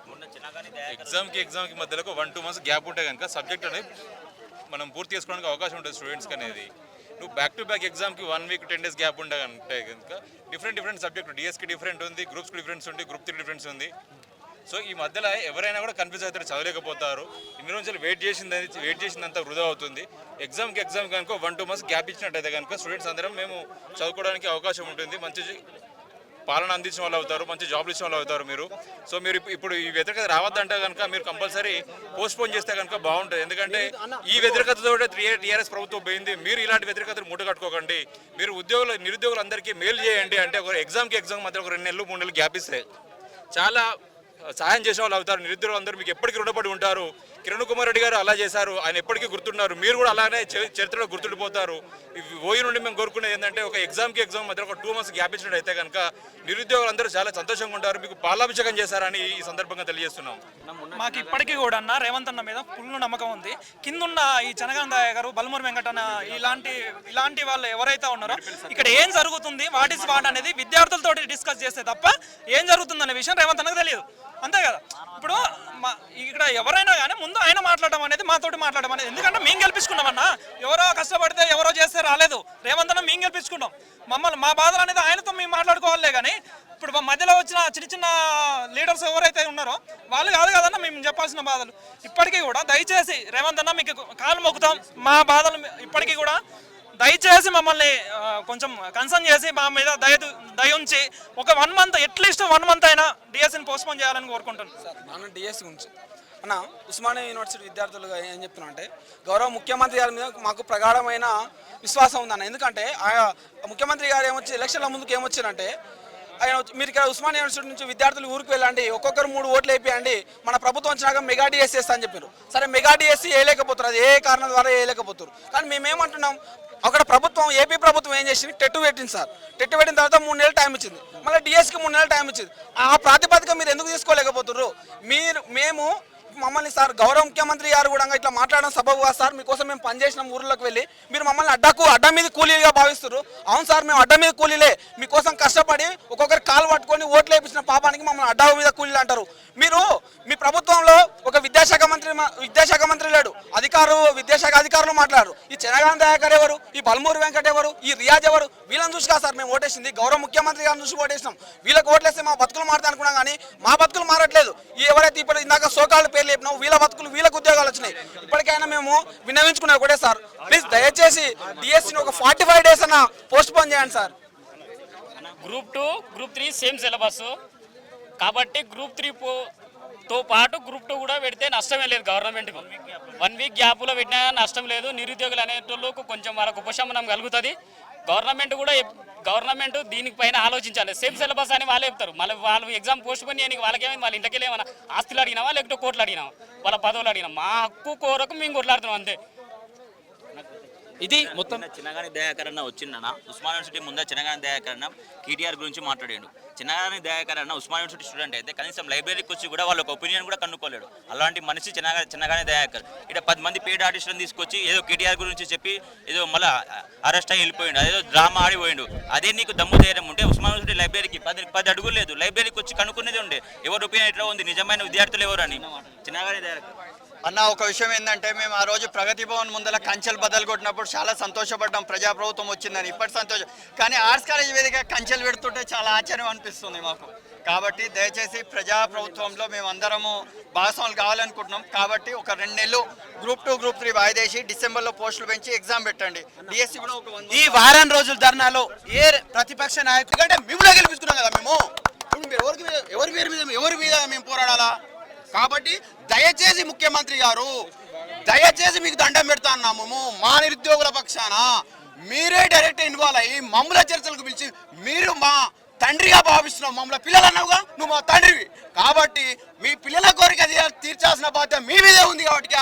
ఎగ్జామ్కి మధ్యలో 1-2 మంత్స్ గ్యాప్ ఉంటే కనుక సబ్జెక్ట్ అనేది మనం పూర్తి చేసుకోవడానికి అవకాశం ఉంటుంది స్టూడెంట్స్కి అనేది. నువ్వు బ్యాక్ టు బ్యాక్ ఎగ్జామ్కి 1 వీక్ 10 డేస్ గ్యాప్ ఉంటే కనుక డిఫరెంట్ సబ్జెక్ట్ డిఎస్కి డిఫరెంట్ ఉంది, గ్రూప్స్కి డిఫరెన్స్ ఉంది, గ్రూప్ 3 డిఫరెన్స్ ఉంది. సో ఈ మధ్యలో ఎవరైనా కూడా కన్ఫ్యూజ్ అవుతారు, చదవలేకపోతారు. ఇన్ని రోజులు వెయిట్ చేసిందంతా వృధా అవుతుంది. ఎగ్జామ్కి కనుక 1-2 మంత్స్ గ్యాప్ ఇచ్చినట్టయితే కనుక స్టూడెంట్స్ అందరం మేము చదువుకోవడానికి అవకాశం ఉంటుంది. మంచి పాలన అందించిన వాళ్ళు అవుతారు, మంచి జాబ్లు ఇచ్చిన వాళ్ళు అవుతారు మీరు. సో మీరు ఇప్పుడు ఈ వ్యతిరేకత రావద్దంటే కనుక మీరు కంపల్సరీ పోస్ట్పోన్ చేస్తే కనుక బాగుంటుంది. ఎందుకంటే ఈ వ్యతిరేకతతో టీఆర్ఎస్ ప్రభుత్వం పోయింది. మీరు ఇలాంటి వ్యతిరేకతను మూట కట్టుకోకండి. మీరు నిరుద్యోగులందరికీ మేలు చేయండి. అంటే ఒక ఎగ్జామ్ మధ్య ఒక 2 నెలలు 3 నెలలు గ్యాప్ ఇస్తే చాలా సాయం చేసే వాళ్ళు అవుతారు. నిరుద్యోగులు అందరూ మీకు ఎప్పటికీ రుణపడి ఉంటారు. కిరణ్ కుమార్ రెడ్డి గారు అలా చేశారు, ఆయన ఎప్పటికీ గుర్తున్నారు. మీరు కూడా అలానే చరిత్రలో గుర్తుండిపోతారు. ఓయి నుండి మేము కోరుకునేది ఏంటంటే ఒక ఎగ్జామ్ మధ్య ఒక 2 మంత్స్ గ్యాప్ ఇచ్చినట్టు అయితే కనుక నిరుద్యోగులు అందరూ చాలా సంతోషంగా ఉంటారు. మీకు పాలాభిషేకం చేశారని ఈ సందర్భంగా తెలియజేస్తున్నాం. మాకు ఇప్పటికీ కూడా రేవంత్ అన్న మీద ఫుల్ నమ్మకం ఉంది. కిందున్న ఈ చెనగాందయ్య గారు, బల్మూరి వెంకటన్న ఇలాంటి వాళ్ళు ఎవరైతే ఉన్నారో ఇక్కడ ఏం జరుగుతుంది, వాట్ ఇస్ వాట్ అనేది విద్యార్థులతో డిస్కస్ చేస్తే తప్ప ఏం జరుగుతుందనే విషయం రేవంత్ అన్నకు తెలియదు. అంతే కదా. ఇప్పుడు ఇక్కడ ఎవరైనా కానీ ముందు ఆయన మాట్లాడడం అనేది, మాతోటి మాట్లాడడం అనేది. ఎందుకంటే మేము గెలిపించుకున్నామన్నా, ఎవరో కష్టపడితే ఎవరో చేస్తే రాలేదు. రేవంత్ అన్న మేము గెలిపించుకున్నాం. మా బాధలు అనేది ఆయనతో మేము మాట్లాడుకోవాలే కానీ ఇప్పుడు మధ్యలో వచ్చిన చిన్న లీడర్స్ ఎవరైతే ఉన్నారో వాళ్ళు కాదు కదన్నా మేము చెప్పాల్సిన బాధలు. ఇప్పటికీ కూడా దయచేసి రేవంత్ అన్న మీకు కాలు మొక్కుతాం. మా బాధలు ఇప్పటికీ కూడా దయచేసి మమ్మల్ని కొంచెం కన్సర్న్ చేసి మా మీద దయ ఉంచి ఒక 1 మంత్ అట్లీస్ట్ 1 మంత్ అయినా డిఎస్సిని పోస్ట్పోన్ చేయాలని కోరుకుంటున్నాను. సార్ మనం డిఎస్సి గురించి అన్న ఉస్మానియా యూనివర్సిటీ విద్యార్థులుగా ఏం చెప్తున్నా అంటే గౌరవ ముఖ్యమంత్రి గారి మీద మాకు ప్రగాఢమైన విశ్వాసం ఉందన్న. ఎందుకంటే ముఖ్యమంత్రి గారు ఎలక్షన్ల ముందుకు ఏమొచ్చారంటే మీరు ఇక్కడ ఉస్మానియా యూనివర్సిటీ నుంచి విద్యార్థులు ఊరికి వెళ్ళండి, ఒక్కొక్కరు 3 ఓట్లు వేయండి, మన ప్రభుత్వం వచ్చినాక మెగా డిఎస్సి వేస్తా అని చెప్పారు. సరే మెగా డిఎస్సి వేయలేకపోతారు, అది ఏ కారణం ద్వారా వేయలేకపోతారు. కానీ మేమేమంటున్నాం, అక్కడ ప్రభుత్వం ఏపీ ప్రభుత్వం ఏం చేసింది, టెట్ పెట్టింది సార్. టెట్ పెట్టిన తర్వాత 3 నెలలు టైం ఇచ్చింది, మళ్ళీ డిఎస్కి 3 నెలలు టైం ఇచ్చింది. ఆ ప్రాతిపదిక మీరు ఎందుకు తీసుకోలేకపోతున్నారు? మేము మమ్మల్ని సార్ గౌరవ ముఖ్యమంత్రి గారు కూడా ఇట్లా మాట్లాడడం సబబుగా సార్ మీకోసం మేము పనిచేసిన ఊర్లోకి వెళ్ళి మీరు మమ్మల్ని అడ్డ మీద కూలీలుగా భావిస్తారు. అవును సార్ మేము అడ్డ మీద కూలీలే, మీకోసం కష్టపడి ఒక్కొక్కరి కాలు పట్టుకొని ఓట్లు వేయించిన పాపానికి మమ్మల్ని అడ్డ మీద కూలీలు అంటారు. మీరు మీ ప్రభుత్వంలో ఒక విద్యాశాఖ మంత్రి లేడు, విద్యాశాఖ అధికారులు మాట్లాడారు. ఈ చెనగాని దయాకర్ ఎవరు, ఈ బల్మూరి వెంకట ఎవరు, ఈ రియాజ్ ఎవరు? వీళ్ళని చూసి కాదు సార్ మేము ఓటేసింది, గౌరవ ముఖ్యమంత్రి గారిని చూసి ఓటేసినాం. వీళ్ళకి ఓట్లేస్తే మా బతుకులు మారుతాయి అనుకున్నాం, కానీ మా బతుకులు మారట్లేదు. ఈ ఎవరైతే ఇప్పుడు ఇందాక సోకాళ్ళు పేర్లు చెప్పినావు వీళ్ళ బతుకులు వీళ్ళకి ఉద్యోగాలు వచ్చినాయి. ఇప్పటికైనా మేము విన్నవించుకున్నాం ఒకటే సార్, ప్లీజ్ దయచేసి డిఎస్సిని ఒక 45 డేస్ అన్న పోస్ట్ పోన్ చేయండి sir. Group 2 group 3 same syllabus కాబట్టి గ్రూప్ 3తో పాటు గ్రూప్ 2 కూడా పెడితే నష్టమే లేదు గవర్నమెంట్కు. 1 వీక్ గ్యాప్లో పెట్టినా నష్టం లేదు. నిరుద్యోగులు అనేటోళ్ళకు కొంచెం వాళ్ళకు ఉపశమనం కలుగుతుంది. గవర్నమెంట్ దీనిపైన ఆలోచించాలి. సేమ్ సిలబస్ అని వాళ్ళే చెప్తారు. మళ్ళీ వాళ్ళు ఎగ్జామ్ పోస్ట్ పోన్ చేయడానికి వాళ్ళకేమైంది, వాళ్ళ ఇంటికి ఏమైనా ఆస్తులు అడిగినావా లేకపోతే కోట్లు అడిగినావా, వాళ్ళ పదవులు అడిగినా, మా హక్కు కోరకు మేము కొట్లాడుతున్నాం అంతే. ఇది మొత్తం చిన్నగాని దయాకర్ అన్న వచ్చిందన్న ఉస్మాన్ యూనివర్సిటీ ముందే చిన్నగాని దయాకర్ అన్న కేటీఆర్ గురించి మాట్లాడాడు. చిన్నగాని దయాకర్ అన్న ఉస్మాన్ యూనివర్సిటీ స్టూడెంట్ అయితే కనీసం లైబ్రరీకి వచ్చి కూడా వాళ్ళ ఒపీనియన్ కూడా కనుక్కోలేడు. అలాంటి మనిషి చిన్నగాని దయాకర్ ఇక్కడ 10 మంది పేడ్ ఆర్టిస్టులను తీసుకొచ్చి ఏదో కేటీఆర్ గురించి చెప్పి ఏదో మళ్ళీ అరెస్ట్ అయ్యి వెళ్ళిపోయిండు, అదేదో డ్రామా ఆడిపోయిండు. అదే నీకు దమ్ము ధైర్యం ఉంటే ఉస్మాన్ యూనివర్సిటీ లైబ్రరీకి 10 అడుగులు లేదు, లైబ్రరీకి వచ్చి కనుక్కునేది ఉండే ఎవరు ఒపీనియన్ ఎట్లా ఉంది, నిజమైన విద్యార్థులు ఎవరు అని. చిన్నగాని దయాకర్ అన్న ఒక విషయం ఏంటంటే మేము ఆ రోజు ప్రగతి భవన్ ముందర కంచెలు బద్దలు కొట్టినప్పుడు చాలా సంతోషపడ్డాం, ప్రజాప్రభుత్వం వచ్చిందని. ఇప్పటి సంతోషం, కానీ ఆర్ట్స్ కాలేజ్ వేదిక కంచెలు పెడుతుంటే చాలా ఆశ్చర్యం అనిపిస్తుంది మాకు. కాబట్టి దయచేసి ప్రజాప్రభుత్వంలో మేము అందరము భాగస్వాములు కావాలనుకుంటున్నాం. కాబట్టి ఒక 2 నెలలు గ్రూప్ 2 గ్రూప్ 3 వాయిదా వేసి డిసెంబర్లో పోస్టులు పెంచి ఎగ్జామ్ పెట్టండి. డిఎస్సి కూడా ఒక ఈ వారం రోజుల ధర్నాలో ఏ ప్రతిపక్ష నాయకుడు ఎందుకంటే మిమ్మల్ని గెలిపించుకున్నాం కదా మేము. ఎవరి మీద మేము పోరాడాలా? కాబట్టి దయచేసి ముఖ్యమంత్రి గారు, దయచేసి మీకు దండం పెడతా అన్నాము. మా నిరుద్యోగుల పక్షాన మీరే డైరెక్ట్ ఇన్వాల్వ్ అయ్యి మమ్మల్ని చర్చలకు పిలిచి, మీరు మా తండ్రిగా భావిస్తున్నావు, మమ్మల్ని పిల్లలు అన్నావుగా, నువ్వు మా తండ్రివి. కాబట్టి మీ పిల్లల కోరిక తీర్చాల్సిన బాధ్యత మీ మీదే ఉంది. కాబట్టి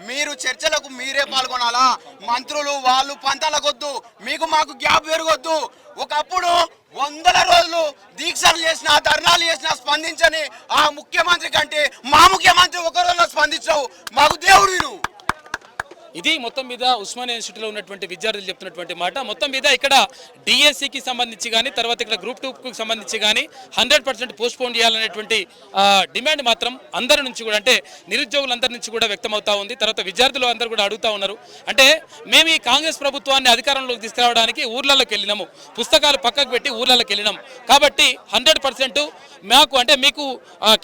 మీరు చర్చలకు మీరే పాల్గొనాలా. మంత్రులు వాళ్ళు పంతాలకొద్దు, మీకు మాకు గ్యాప్ పెరగొద్దు. ఒకప్పుడు 100 రోజులు దీక్షలు చేసిన, ధర్నాలు చేసిన స్పందించని ఆ ముఖ్యమంత్రి కంటే మా ముఖ్యమంత్రి ఒక రోజులో స్పందించావు. మాకు దేవుడు నువ్వు. ఇది మొత్తం మీద ఉస్మానియా యూనివర్సిటీలో ఉన్నటువంటి విద్యార్థులు చెప్తున్నటువంటి మాట. మొత్తం మీద ఇక్కడ డిఎస్సికి సంబంధించి కానీ, తర్వాత ఇక్కడ గ్రూప్ 2కు సంబంధించి కానీ 100% పోస్ట్పోన్ చేయాలనేటువంటి డిమాండ్ మాత్రం అందరి నుంచి కూడా, అంటే నిరుద్యోగులందరి నుంచి కూడా వ్యక్తమవుతా ఉంది. తర్వాత విద్యార్థులు అందరూ కూడా అడుగుతూ ఉన్నారు, అంటే మేము ఈ కాంగ్రెస్ ప్రభుత్వాన్ని అధికారంలోకి తీసుకురావడానికి ఊర్లలోకి వెళ్ళినాము, పుస్తకాలు పక్కకు పెట్టి ఊర్లలోకి వెళ్ళినాం. కాబట్టి 100% మాకు, అంటే మీకు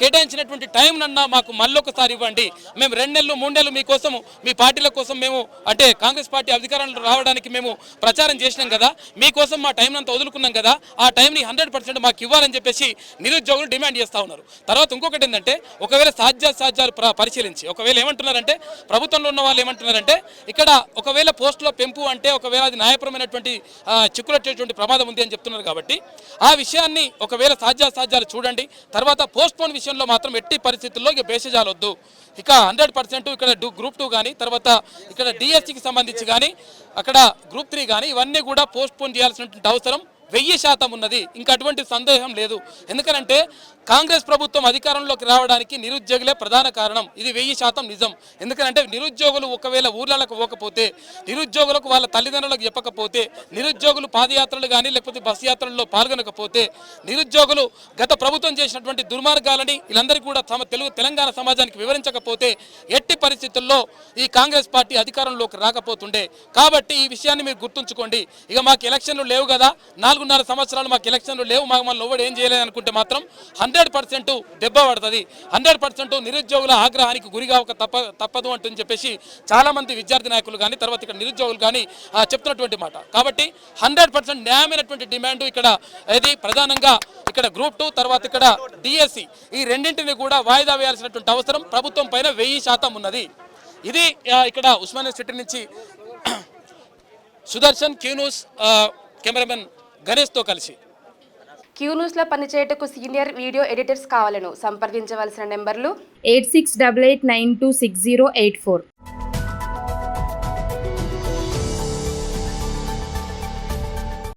కేటాయించినటువంటి టైం నన్నా మాకు మళ్ళొకసారి ఇవ్వండి. మేము 2 నెలలు 3 నెలలు మీకోసం, మీ పార్టీల కోసం మేము, అంటే కాంగ్రెస్ పార్టీ అధికారంలో రావడానికి మేము ప్రచారం చేసినాం కదా, మీకోసం మా టైం అంతా వదులుకున్నాం కదా, ఆ టైంని 100% మాకు ఇవ్వాలని చెప్పేసి నిరుద్యోగులు డిమాండ్ చేస్తూ ఉన్నారు. తర్వాత ఇంకొకటి ఏంటంటే, ఒకవేళ సాధ్యాలు పరిశీలించి, ఒకవేళ ఏమంటున్నారంటే, ప్రభుత్వంలో ఉన్న వాళ్ళు ఏమంటున్నారంటే, ఇక్కడ ఒకవేళ పోస్టులో పెంపు అంటే ఒకవేళ అది న్యాయపరమైనటువంటి చిక్కులొచ్చేటువంటి ప్రమాదం ఉంది అని చెప్తున్నారు. కాబట్టి ఆ విషయాన్ని ఒకవేళ సాధ్యాలు చూడండి. తర్వాత పోస్ట్పోన్ విషయంలో మాత్రం ఎట్టి పరిస్థితుల్లో ఇక బేషజాలొద్దు. ఇక 100% ఇక్కడ గ్రూప్ 2 కానీ, తర్వాత ఇక్కడ డిఎస్సికి సంబంధించి కానీ, అక్కడ గ్రూప్ 3 కానీ, ఇవన్నీ కూడా పోస్ట్పోన్ చేయాల్సినటువంటి అవసరం 1000% ఉన్నది. ఇంకా అటువంటి సందేహం లేదు. ఎందుకంటే కాంగ్రెస్ ప్రభుత్వం అధికారంలోకి రావడానికి నిరుద్యోగులే ప్రధాన కారణం. ఇది 1000% నిజం. ఎందుకంటే నిరుద్యోగులు ఒకవేళ ఊర్లకు పోకపోతే, నిరుద్యోగులకు వాళ్ళ తల్లిదండ్రులకు చెప్పకపోతే, నిరుద్యోగులు పాదయాత్రలు కానీ లేకపోతే బస్సు యాత్రల్లో పాల్గొనకపోతే, నిరుద్యోగులు గత ప్రభుత్వం చేసినటువంటి దుర్మార్గాలని వీళ్ళందరికీ కూడా తెలంగాణ సమాజానికి వివరించకపోతే ఎట్టి పరిస్థితుల్లో ఈ కాంగ్రెస్ పార్టీ అధికారంలోకి రాకపోతుండే. కాబట్టి ఈ విషయాన్ని మీరు గుర్తుంచుకోండి. ఇక మాకు ఎలక్షన్లు లేవు కదా, 4.5 సంవత్సరాలు మాకు ఎలక్షన్లు లేవు, మాకు మళ్ళీ ఎవరు ఏం చేయలేదు అనుకుంటే మాత్రం 100% దెబ్బ పడుతుంది. 100% నిరుద్యోగుల ఆగ్రహానికి గురిగాక తప్పదు అంటని చెప్పేసి చాలామంది విద్యార్థి నాయకులు కానీ, తర్వాత ఇక్కడ నిరుద్యోగులు కానీ చెప్తున్నటువంటి మాట. కాబట్టి 100% న్యాయమైనటువంటి డిమాండ్ ఇక్కడ ఇది ప్రధానంగా ఇక్కడ గ్రూప్ 2, తర్వాత ఇక్కడ డిఎస్సి, ఈ రెండింటిని కూడా వాయిదా వేయాల్సినటువంటి అవసరం ప్రభుత్వం పైన 1000% ఉన్నది. ఇది ఇక్కడ ఉస్మానియా సిటీ నుంచి సుదర్శన్, క్యూ న్యూస్ కెమెరామెన్ గణేష్తో కలిసి. క్యూ న్యూస్లో పనిచేయటకు సీనియర్ వీడియో ఎడిటర్స్ కావాలను సంప్రదించవలసిన నెంబర్లు 8688926084.